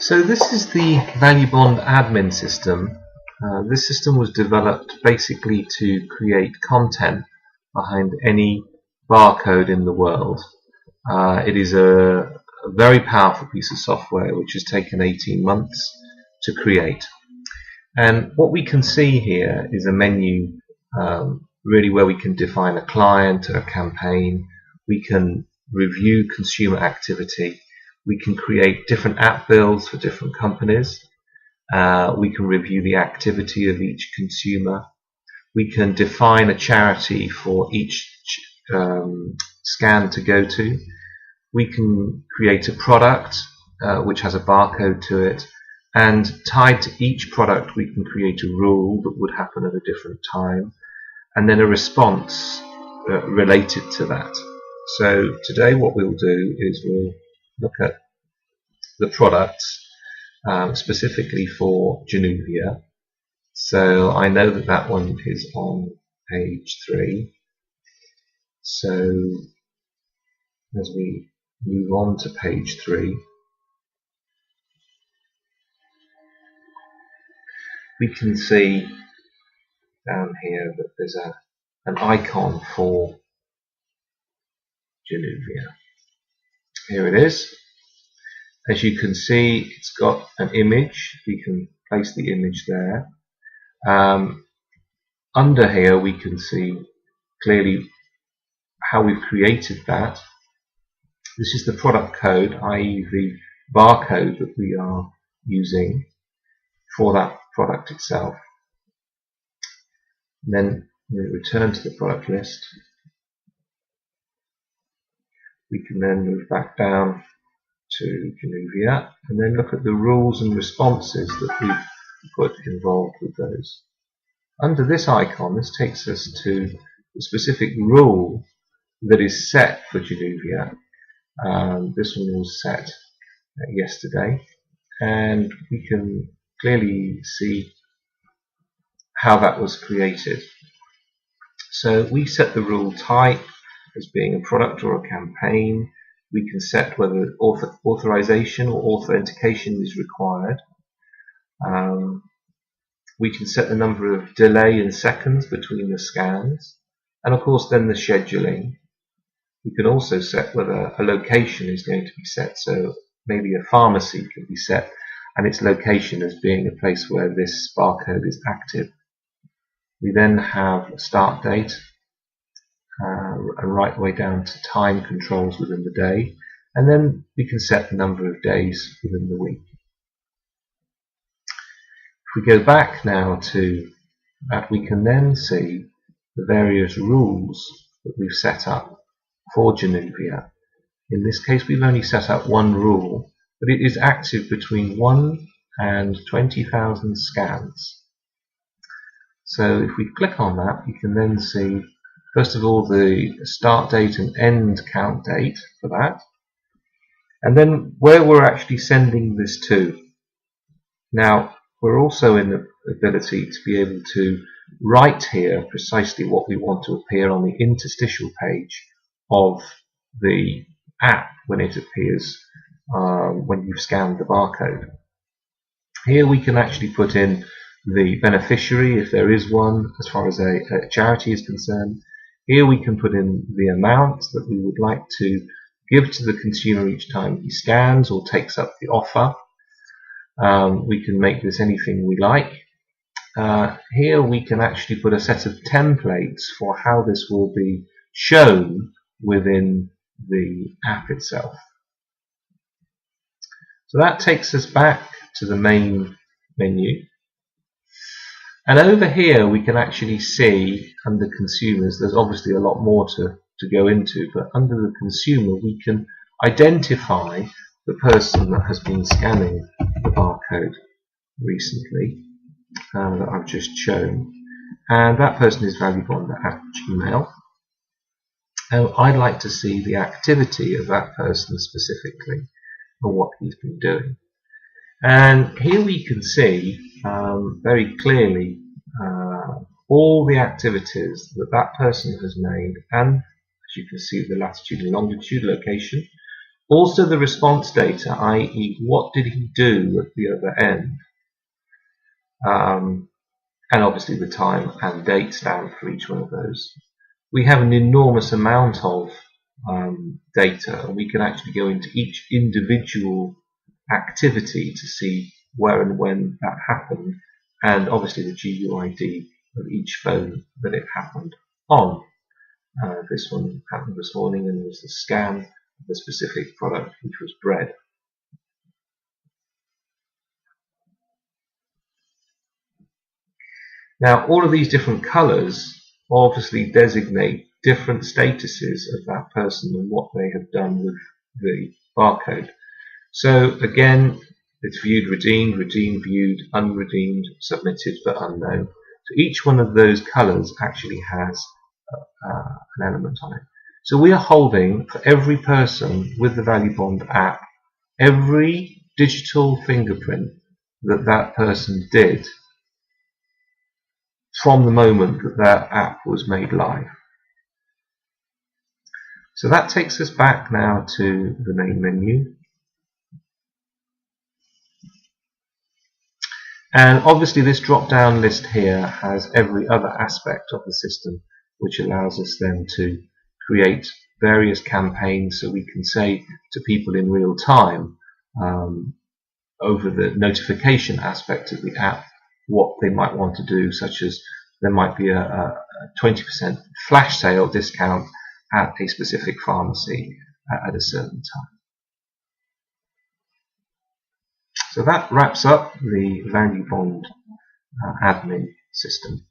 So this is the ValueBond admin system. This system was developed basically to create content behind any barcode in the world. It is a very powerful piece of software which has taken 18 months to create. And what we can see here is a menu really where we can define a client, a campaign, we can review consumer activity, we can create different app builds for different companies, we can review the activity of each consumer, we can define a charity for each scan to go to, we can create a product which has a barcode to it, and tied to each product we can create a rule that would happen at a different time, and then a response related to that. So today what we'll do is we'll look at the products specifically for Januvia. So I know that that one is on page 3. So as we move on to page 3, we can see down here that there's an icon for Januvia. Here it is. As you can see, it's got an image. We can place the image there. Under here we can see clearly how we've created that. This is the product code, i.e. the barcode that we are using for that product itself. And then we return to the product list. We can then move back down to Januvia and then look at the rules and responses that we've put involved with those. Under this icon, this takes us to the specific rule that is set for Januvia. This one was set yesterday, and we can clearly see how that was created. So we set the rule type as being a product or a campaign. We can set whether authorization or authentication is required. We can set the number of delay in seconds between the scans, and of course then the scheduling. We can also set whether a location is going to be set, so maybe a pharmacy can be set and its location as being a place where this barcode is active. We then have a start date, and right the way down to time controls within the day, and then we can set the number of days within the week. If we go back now to that, we can then see the various rules that we've set up for Januvia. In this case we've only set up one rule, but it is active between 1 and 20,000 scans. So if we click on that, you can then see first of all the start date and end count date for that, and then where we're actually sending this to. Now we're also in the ability to be able to write here precisely what we want to appear on the interstitial page of the app when it appears when you've scanned the barcode. Here we can actually put in the beneficiary if there is one as far as a charity is concerned. Here we can put in the amount that we would like to give to the consumer each time he scans or takes up the offer. We can make this anything we like. Here we can actually put a set of templates for how this will be shown within the app itself. So that takes us back to the main menu. And over here we can actually see under consumers, there's obviously a lot more to go into, but under the consumer we can identify the person that has been scanning the barcode recently that I've just shown, and that person is ValueBond@Gmail. I'd like to see the activity of that person specifically and what he's been doing. And here we can see very clearly all the activities that that person has made, and as you can see the latitude and longitude location, Also the response data, i.e. what did he do at the other end, and obviously the time and date stamp for each one of those. We have an enormous amount of data, and we can actually go into each individual activity to see where and when that happened, and obviously the GUID of each phone that it happened on. This one happened this morning and was the scan of the specific product, which was bread. Now all of these different colours obviously designate different statuses of that person and what they have done with the barcode. So again, it's viewed, redeemed, redeemed, viewed, unredeemed, submitted but unknown. So each one of those colours actually has an element on it. So we are holding for every person with the ValueBond app every digital fingerprint that that person did from the moment that that app was made live. So that takes us back now to the main menu. And obviously this drop-down list here has every other aspect of the system, which allows us then to create various campaigns, so we can say to people in real time over the notification aspect of the app what they might want to do, such as there might be a 20% flash sale discount at a specific pharmacy at a certain time. So that wraps up the ValueBond admin system.